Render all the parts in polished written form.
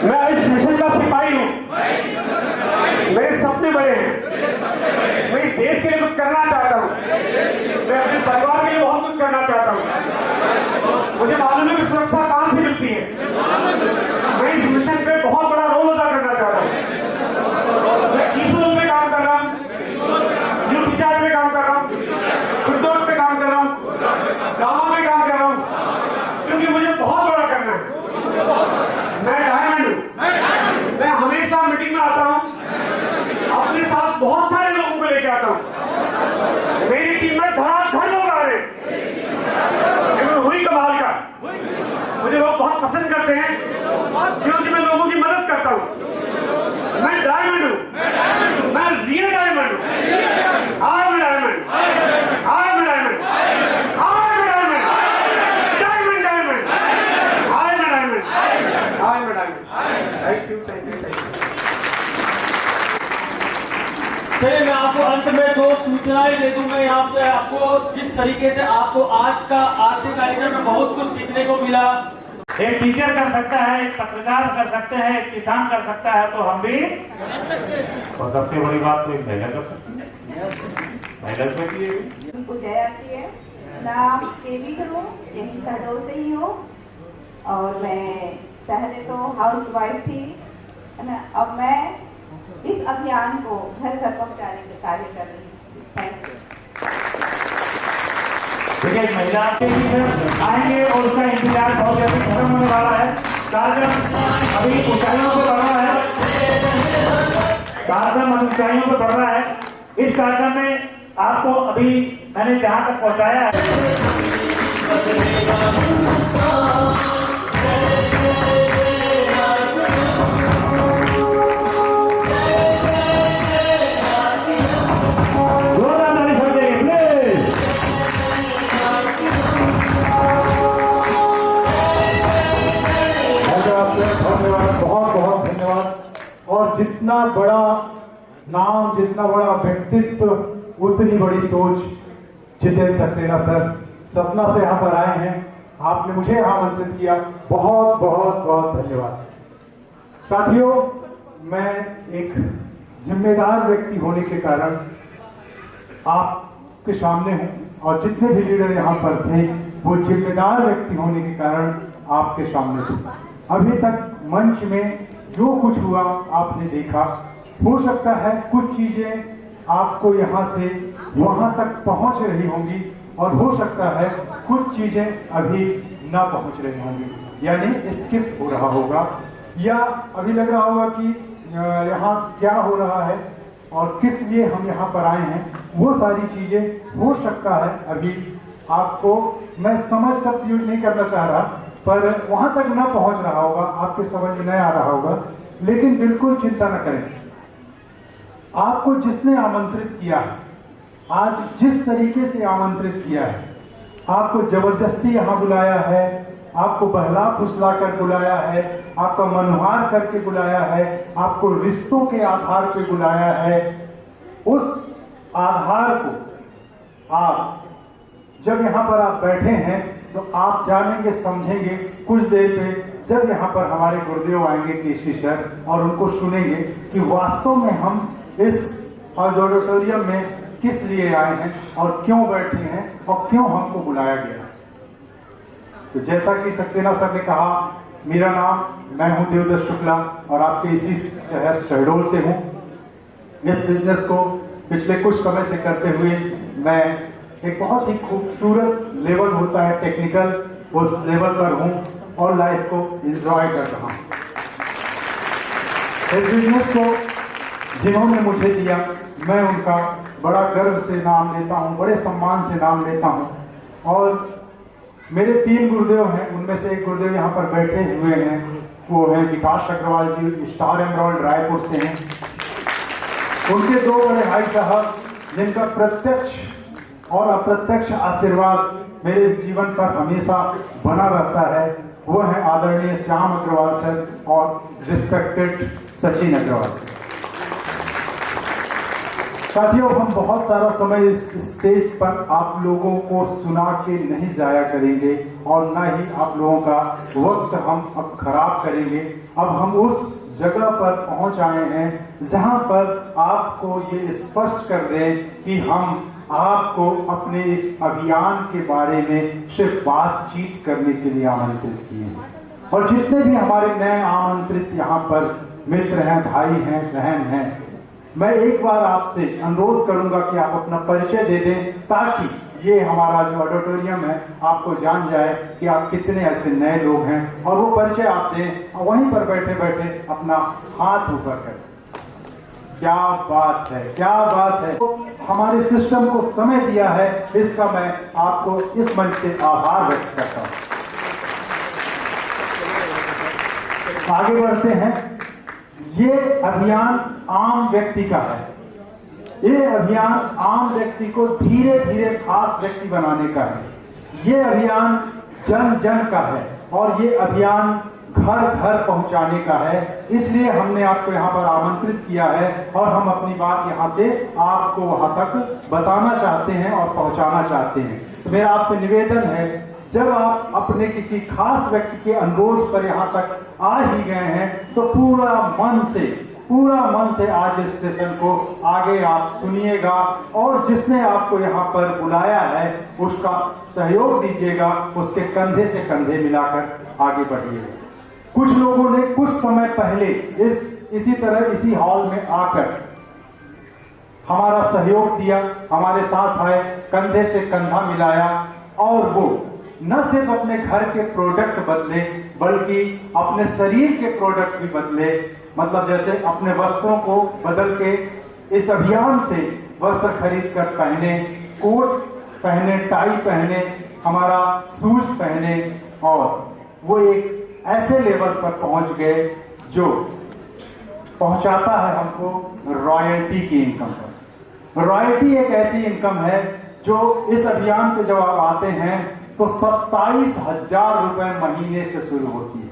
मैं इस मिशन का सिपाही हूँ। मेरे सपने बड़े हैं। मैं इस देश के लिए कुछ करना चाहता हूँ। मैं अपने परिवार के लिए बहुत कुछ करना चाहता हूँ। मुझे मालूम है कि सुरक्षा कहाँ से मिलती है। मैं इस मिशन पे बहुत बड़ा रोल अदा करना चाहता हूँ। मैं ईसोल पे काम कर रहा हूँ, यूपीचार पे काम कर रहा हूँ, खुर्दोड पे काम कर रहा हूँ, गामा पे काम कर रहा हूँ, क्योंकि मुझे बहुत बड़ा करना है। मैं डायमंड हूँ। मैं हमेशा मीटिंग में आता हूँ, अपने साथ बहुत सारे लोगों को लेके आता हूँ। मेरी टीम में धड़ाधड़ लोग आ रहे हैं। हुई कमाल का। मुझे लोग बहुत पसंद करते हैं क्योंकि मैं लोगों की मदद करता हूँ। मैं डायमंड हूँ। मैं रियल डायमंड हूँ। I am diamond. I am diamond. I am diamond. Diamond diamond. I am diamond. I am diamond. Thank you, thank you, thank you. चलिए मैं आपको अंत में दो सूचनाएं दे दूं। मैं यहाँ पे आपको जिस तरीके से आपको आज के कार्यक्रम में बहुत कुछ सीखने को मिला। एक टीचर कर सकता है, एक पत्रकार कर सकते हैं, एक किसान कर सकता है, तो हम भी। और सबसे बड़ी बात तो एक महिला कर सकती है। महिला से उनको जय आती है। नाम केवी हूँ, यही शहडोल से ही हूँ। और मैं पहले तो हाउस वाइफ थी, है ना। अब मैं इस अभियान को घर घर पहुँचाने का कार्य कर रही हूँ। Thank you. देखिए, एक महिला आएंगे और उसका इंतजार बहुत जल्दी खत्म होने वाला है। कार्यक्रम अभी ऊंचाइयों पर बढ़ रहा है। कार्यक्रम अभी ऊंचाइयों पर बढ़ रहा है। इस कार्यक्रम में आपको अभी मैंने जहां तक पहुंचाया है, बहुत बहुत धन्यवाद। और जितना बड़ा नाम, जितना बड़ा व्यक्तित्व, उतनी बड़ी सोच जितेंद्र सक्सेना सर सतना से यहाँ पर आए हैं। आपने मुझे आमंत्रित किया, बहुत बहुत बहुत धन्यवाद। साथियों, मैं एक जिम्मेदार व्यक्ति होने के कारण आपके सामने हूँ, और जितने भी लीडर यहाँ पर थे वो जिम्मेदार व्यक्ति होने के कारण आपके सामने थे। अभी तक मंच में जो कुछ हुआ आपने देखा। हो सकता है कुछ चीजें आपको यहाँ से वहां तक पहुंच रही होंगी, और हो सकता है कुछ चीजें अभी ना पहुंच रही होंगी, यानी स्किप हो रहा होगा, या अभी लग रहा होगा कि यहाँ क्या हो रहा है और किस लिए हम यहाँ पर आए हैं। वो सारी चीजें हो सकता है अभी आपको, मैं समझ सब यूज नहीं करना चाह रहा, पर वहां तक ना पहुंच रहा होगा, आपके समझ में नहीं आ रहा होगा। लेकिन बिल्कुल चिंता न करें। आपको जिसने आमंत्रित किया, आज जिस तरीके से आमंत्रित किया है, आपको जबरदस्ती यहाँ बुलाया है, आपको बहला फुसला कर बुलाया है, आपका मनोहार करके बुलाया है, आपको रिश्तों के आधार पे बुलाया है। उस आधार को आप जब यहाँ पर आप बैठे हैं तो आप जानेंगे, समझेंगे कुछ देर पे, जब यहाँ पर हमारे गुरुदेव आएंगे केसी सर, और उनको सुनेंगे कि वास्तव में हम इस ऑडिटोरियम में किस लिए आए हैं और क्यों बैठे हैं और क्यों हमको बुलाया गया। तो जैसा कि सक्सेना सर ने कहा, मेरा नाम, मैं हूं देवदत्त शुक्ला और आपके इसी शहर शहडोल से हूं। इस बिजनेस को पिछले कुछ समय से करते हुए मैं एक बहुत ही खूबसूरत लेवल होता है टेक्निकल, उस लेवल पर हूं और लाइफ को एंजॉय कर रहा हूं। इस बिजनेस को जिन्होंने मुझे दिया, मैं उनका बड़ा गर्व से नाम लेता हूं, बड़े सम्मान से नाम लेता हूं। और मेरे 3 गुरुदेव हैं, उनमें से एक गुरुदेव यहाँ पर बैठे हुए हैं, वो हैं विकास अग्रवाल जी, स्टार एमराल्ड रायपुर से हैं। उनके 2 बड़े भाई साहब जिनका प्रत्यक्ष और अप्रत्यक्ष आशीर्वाद मेरे जीवन पर हमेशा बना रहता है, वो है आदरणीय श्याम अग्रवाल सर और रिस्पेक्टेड सचिन अग्रवाल सर। साथियों, हम बहुत सारा समय इस स्टेज पर आप लोगों को सुना के नहीं जाया करेंगे और ना ही आप लोगों का वक्त हम अब खराब करेंगे। अब हम उस जगह पर पहुंच आए हैं जहां पर आपको ये स्पष्ट कर दें कि हम आपको अपने इस अभियान के बारे में सिर्फ बातचीत करने के लिए आमंत्रित किए हैं। और जितने भी हमारे नए आमंत्रित यहाँ पर मित्र हैं, भाई हैं, बहन हैं, मैं एक बार आपसे अनुरोध करूंगा कि आप अपना परिचय दे दें ताकि ये हमारा जो ऑडिटोरियम है आपको जान जाए कि आप कितने ऐसे नए लोग हैं, और वो परिचय आप दें और वहीं पर बैठे बैठे अपना हाथ ऊपर करें। क्या बात है, क्या बात है। तो हमारे सिस्टम को समय दिया है, इसका मैं आपको इस मंच से आभार व्यक्त करता हूं। आगे बढ़ते हैं। ये अभियान आम व्यक्ति का है। ये अभियान आम व्यक्ति को धीरे धीरे खास व्यक्ति बनाने का है। ये अभियान जन जन का है और ये अभियान घर घर पहुंचाने का है। इसलिए हमने आपको यहाँ पर आमंत्रित किया है और हम अपनी बात यहाँ से आपको वहां तक बताना चाहते हैं और पहुंचाना चाहते हैं। तो मेरा आपसे निवेदन है, जब आप अपने किसी खास व्यक्ति के अनुरोध पर यहाँ तक आ ही गए हैं तो पूरा मन से आज इस सेशन को आगे आप सुनिएगा और जिसने आपको यहाँ पर बुलाया है उसका सहयोग दीजिएगा, उसके कंधे से कंधे मिलाकर आगे बढ़िएगा। कुछ लोगों ने कुछ समय पहले इसी हॉल में आकर हमारा सहयोग दिया, हमारे साथ आए, कंधे से कंधा मिलाया और वो न सिर्फ अपने घर के प्रोडक्ट बदले बल्कि अपने शरीर के प्रोडक्ट भी बदले। मतलब जैसे अपने वस्त्रों को बदल के इस अभियान से वस्त्र खरीद कर पहने, कोट पहने, टाई पहने, हमारा शूज पहने और वो एक ऐसे लेवल पर पहुंच गए जो पहुंचाता है हमको रॉयल्टी की इनकम पर। रॉयल्टी एक ऐसी इनकम है जो इस अभियान पे जब आप आते हैं तो 27,000 रुपए महीने से शुरू होती है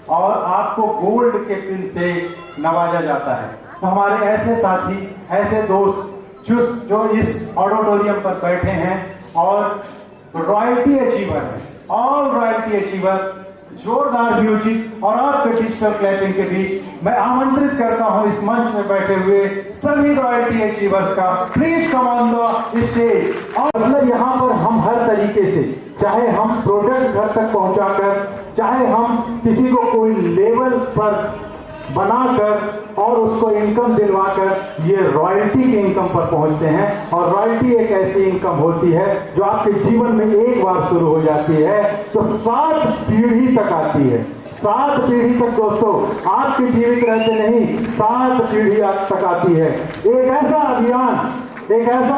और आपको गोल्ड के पिन से नवाजा जाता है। तो हमारे ऐसे साथी, ऐसे दोस्त जो इस ऑडिटोरियम पर बैठे हैं और रॉयल्टी अचीवर है, ऑल रॉयल्टी अचीवर, जोरदार म्यूजिक और आपके डिजिटल क्लैपिंग के बीच मैं आमंत्रित करता हूं इस मंच में बैठे हुए सभी रॉयल्टी अचीवर्स का। Please come on the stage. और मतलब यहाँ पर हम हर तरीके से, चाहे हम प्रोडक्ट घर तक पहुंचाकर, चाहे हम किसी को कोई लेवल पर बनाकर और उसको इनकम दिलवाकर, ये रॉयल्टी की इनकम पर पहुंचते हैं। और रॉयल्टी एक ऐसी इनकम होती है जो आपके जीवन में एक बार शुरू हो जाती है तो 7 पीढ़ी तक आती है। 7 पीढ़ी तक दोस्तों, आपके जीवित रहते नहीं, 7 पीढ़ी तक आती है। एक ऐसा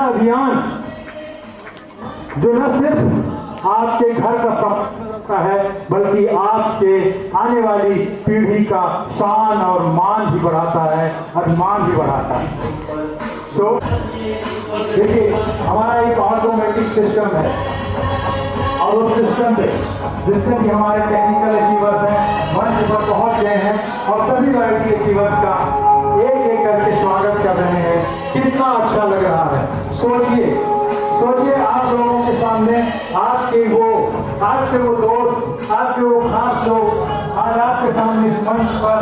अभियान जो न सिर्फ आपके घर का संपत्ति है बल्कि आपके आने वाली पीढ़ी का शान और मान भी बढ़ाता है, अभिमान भी बढ़ाता है। तो देखिए, हमारा एक ऑटोमेटिक सिस्टम है और उस सिस्टम से जितने भी हमारे टेक्निकल अचीवर्स हैं मंच पर पहुंच गए हैं और सभी रॉयल्टी अचीवर्स का एक एक करके स्वागत कर रहे हैं। कितना अच्छा लग रहा है। सोचिए आप लोगों के सामने आपके वो दोस्त, आपके वो खास लोग आज आपके सामने इस मंच पर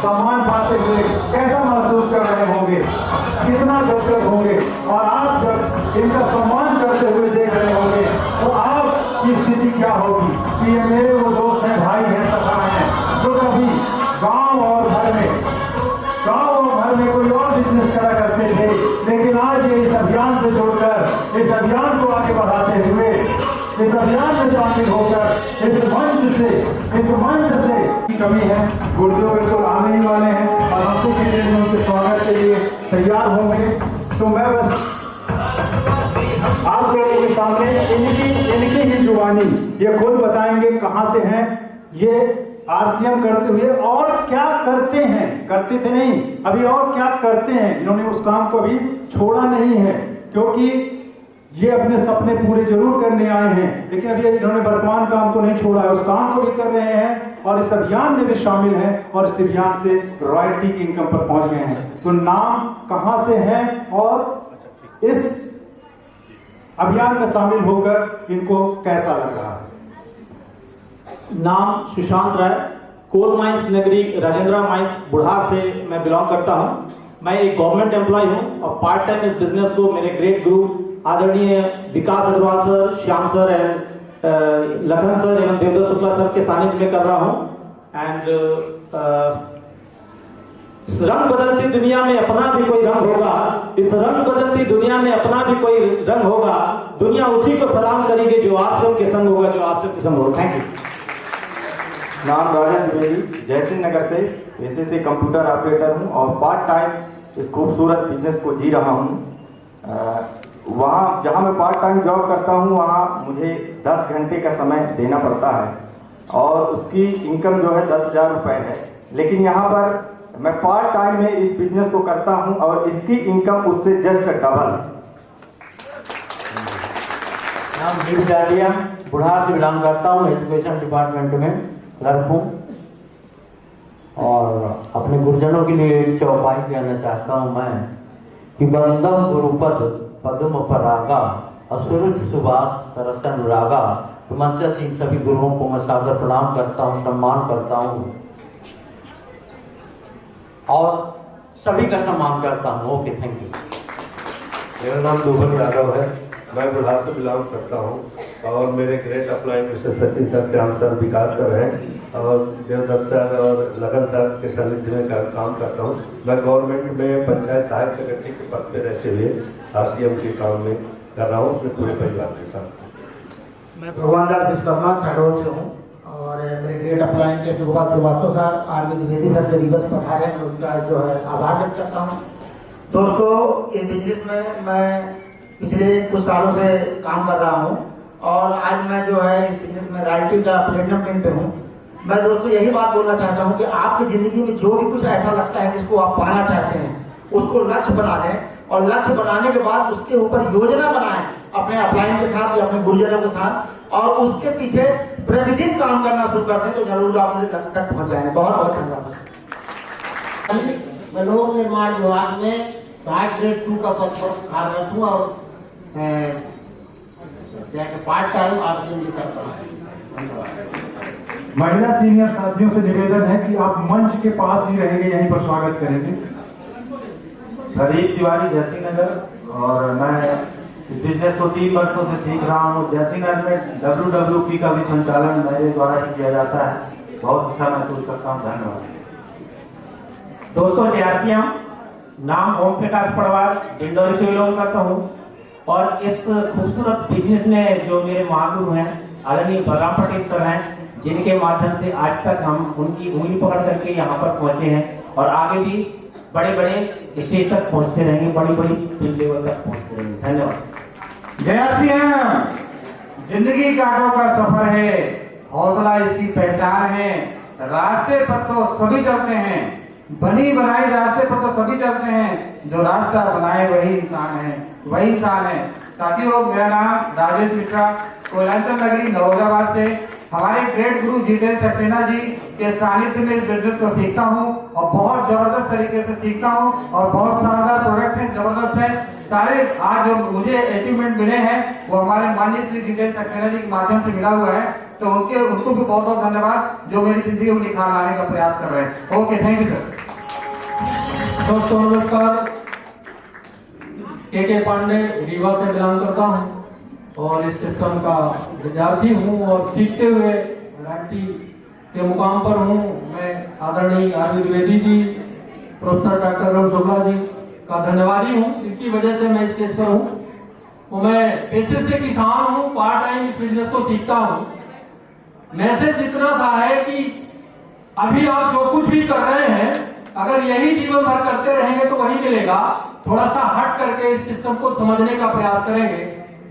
सम्मान पाते हुए कैसा महसूस कर रहे होंगे, कितना गदगद होंगे। और आप जब इनका सम्मान करते हुए देख रहे होंगे तो आपकी स्थिति क्या होगी कि ये मेरे वो दोस्त हैं, भाई हैं, सखा हैं जो कभी गांव और घर में कोई और बिजनेस करा करते थे, लेकिन आज ये इस अभियान से जुड़कर, इस अभियान को आगे बढ़ाते हुए, इस अभियान में शामिल होकर इस मंच से कमी है, गुर्जर बिल्कुल आने ही वाले हैं और हम कुछ ही देर में उनके स्वागत के लिए तैयार होंगे। तो मैं बस आप लोगों के सामने इनकी ही जुबानी ये खुद बताएंगे कहां से हैं ये आरसीएम करते हुए और क्या करते हैं, करते थे नहीं, अभी और क्या करते हैं। इन्होंने उस काम को अभी छोड़ा नहीं है क्योंकि ये अपने सपने पूरे जरूर करने आए हैं, लेकिन अभी इन्होंने वर्तमान काम को नहीं छोड़ा है, उस काम को भी कर रहे हैं और इस अभियान में भी शामिल हैं और इस अभियान से रॉयल्टी की इनकम पर पहुंच गए हैं। तो नाम कहां से है और इस अभियान में शामिल होकर इनको कैसा लग रहा है? नाम सुशांत राय, कोल माइंस नगरी राजेंद्र माइंस बुढ़ार से मैं बिलोंग करता हूं। मैं एक गवर्नमेंट एम्प्लॉय हूं और पार्ट टाइम इस बिजनेस को मेरे ग्रेट गुरु आदरणीय Vikas Agrawal sir, Shyam sir and Lakhan sir एवं देवदत्त शुक्ला सर के सानिध्य में कर रहा हूं। एंड इस रंग बदलती दुनिया में अपना भी कोई रंग होगा, इस रंग बदलती दुनिया में अपना भी कोई रंग होगा, दुनिया उसी को सलाम करेगी जो आप सबके संग होगा, जो आप सबके संग होगा। Thank you. नाम राजन द्विवेदी, जयसिंह नगर से पेशे से कंप्यूटर ऑपरेटर हूं और पार्ट टाइम इस खूबसूरत बिजनेस को जी रहा हूं। वहाँ जहाँ मैं पार्ट टाइम जॉब करता हूँ वहाँ मुझे 10 घंटे का समय देना पड़ता है और उसकी इनकम जो है 10,000 रुपये है। लेकिन यहाँ पर मैं पार्ट टाइम में इस बिजनेस को करता हूँ और इसकी इनकम उससे जस्ट डबल। नाम दीप डालिया, बुढ़ार से बिलोंग करता हूँ, एजुकेशन डिपार्टमेंट में क्लर्क हूँ और अपने गुरुजनों के लिए एक चौपाई कहना चाहता हूँ मैं कि बंदम गुरुपद पद्म परागा असुरुच सुभाष सरस अनुरागा। तो मंच से इन सभी गुरुओं को मैं सादर प्रणाम करता हूँ, सम्मान करता हूँ और सभी का सम्मान करता हूँ। Okay, thank you. मेरा नाम दुबन यादव है, मैं बुढ़ार से बिलोंग करता हूँ और मेरे great apply mister Sachin sir, Shyam sir, Vikas sir हैं और देवदत्त सर और लगन सर के सानिध्य में काम करता हूँ। मैं गवर्नमेंट में पंचायत सहायक सेक्रेटरी के पद पर रहते हुए RCM के काम में कर रहा हूँ, उसमें पूरे परिवार के साथ। मैं भगवान लाल विश्वकर्मा शहडोल से हूँ और मेरे ग्रेट अप्लाई के Gopal Srivastava sir, RV Dwivedi sir जो दिवस पर आ रहे हैं, उनका जो है आभार व्यक्त करता हूँ। दोस्तों, इस बिजनेस में मैं पिछले कुछ सालों से काम कर रहा हूँ और आज मैं जो है इस बिजनेस में रॉयल्टी का प्लेटिनम पिन पे हूँ। मैं दोस्तों यही बात बोलना चाहता हूँ कि आपकी ज़िंदगी में जो भी कुछ ऐसा लगता है जिसको आप पाना चाहते हैं उसको लक्ष्य बना लें और लक्ष्य बनाने के बाद उसके ऊपर योजना बनाएं अपने अपलाइन के साथ या अपने गुरुजनों के साथ और उसके पीछे प्रतिदिन काम करना शुरू कर दें तो जरूर आप अपने लक्ष्य तक पहुँच जाएंगे। बहुत बहुत धन्यवाद। मैं लोक निर्माण विभाग में सहायक ग्रेड 2 का पद पर कार्यरत हूँ और पार्ट टाइम RCM भी करता हूँ। महिला सीनियर साथियों से निवेदन है कि आप मंच के पास ही रहेंगे, यहीं पर स्वागत करेंगे। प्रदीप तिवारी, जयसिंह नगर, और मैं इस बिजनेस को 3 वर्षों से सीख रहा हूँ। जयसिंह नगर में WWP का भी संचालन मेरे द्वारा ही किया जाता है। बहुत अच्छा महसूस करता हूँ। धन्यवाद। दोस्तों, जय श्री राम। नाम ओम प्रकाश पड़वार, डिंडोरी से बिलोंग करता हूँ और इस खूबसूरत बिजनेस में जो मेरे महागुरु हैं आदरणीय बलराम पटेल सर हैं, जिनके माध्यम से आज तक हम उनकी उंगली पकड़ करके यहाँ पर पहुंचे हैं और आगे भी बड़े बड़े स्टेज तक पहुंचते रहेंगे, बड़ी बड़ी फील्ड लेवल तक पहुंचते रहेंगे। धन्यवाद। जय श्री राम। जिंदगी कांटों का सफर है, हौसला इसकी पहचान है। रास्ते पर तो सभी चलते हैं, बनी बनाई रास्ते पर तो सभी चलते हैं, जो रास्ता बनाए वही इंसान है, वही इंसान है। साथियों, मेरा नाम राजेश मिश्रा, कोयलांचल नगरी नौगाबाद से हमारे ग्रेट गुरु जितेंद्र सक्सेना जी के सानिध्य में इस बिजनेस को सीखता हूँ और बहुत जबरदस्त तरीके से सीखता हूँ और बहुत शानदार प्रोडक्ट हैं, जबरदस्त है सारे। आज जो मुझे अचीवमेंट मिले हैं वो हमारे माननीय श्री जितेंद्र सक्सेना जी के माध्यम से मिला हुआ है, तो उनको भी बहुत बहुत धन्यवाद जो मेरी जिंदगी में निखार लाने का प्रयास कर रहे हैं। Okay, thank you sir. दोस्तों नमस्कार, के पांडे रीवा से बिलोंग करता हूँ और इस सिस्टम का विद्यार्थी हूँ और सीखते हुए रॉयल्टी के मुकाम पर हूँ। मैं आदरणीय RV Dwivedi ji, professor doctor Raghu Shukla ji का धन्यवादी हूँ, इनकी वजह से मैं स्टेज पर हूँ। तो मैं पेशे से किसान हूँ, पार्ट टाइम इस बिजनेस को सीखता हूँ। मैसेज इतना सा है कि अभी आप जो कुछ भी कर रहे हैं अगर यही जीवन भर करते रहेंगे तो वही मिलेगा। थोड़ा सा हट करके इस सिस्टम को समझने का प्रयास करेंगे,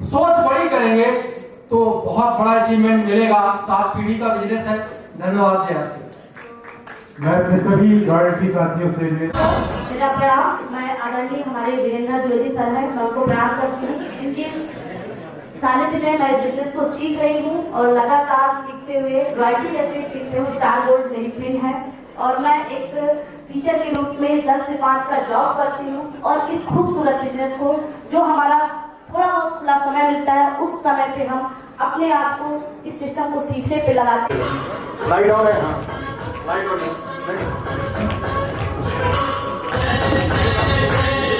सोच बड़ी करेंगे तो बहुत बड़ा अचीवमेंट मिलेगा। 7 पीढ़ी का बिजनेस है। धन्यवाद। जय। मैं अपने सभी रॉयल्टी साथियों से मेरा प्रणाम। मैं आदरणीय हमारे वीरेंद्र द्विवेदी सर है, मैं उनको प्रणाम करती हूँ। इनकी सानिध्य में मैं इस बिजनेस को सीख रही हूँ और लगातार सीखते हुए रॉयल्टी जैसे सीखते हुए स्टार गोल्ड मेरी पिन है और मैं एक टीचर के रूप में 10 से 5 का जॉब करती हूँ और इस खूबसूरत बिजनेस को जो हमारा थोड़ा बहुत खुला समय मिलता है उस समय पे हम अपने आप को इस सिस्टम को सीखने पे लगाते हैं। लाइट ऑन है, लाइट ऑन है।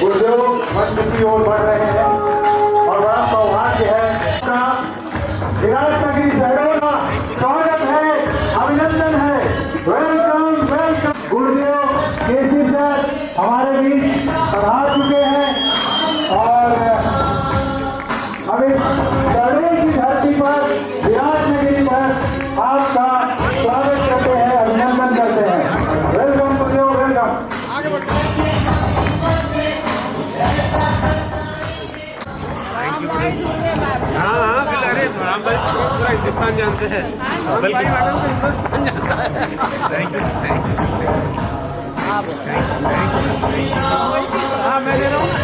गुरुदेव मंच की ओर बढ़ रहे हैं और बड़ा सौभाग्य है का विराटनगरी शहरों का स्वागत है, अभिनंदन है। Welcome welcome. गुरुदेव केसी सर हमारे बीच पधार चुके हैं और अब इस शहरों की धरती पर विराटनगरी पर आपका स्वागत करते हैं, अभिनंदन करते हैं। वेलकम गुरुदेव, वेलकम। हाँ फिर अरे राम भाई पूरा हिंदुस्तान जानते हैं। हाँ मैं दे रहा हूँ।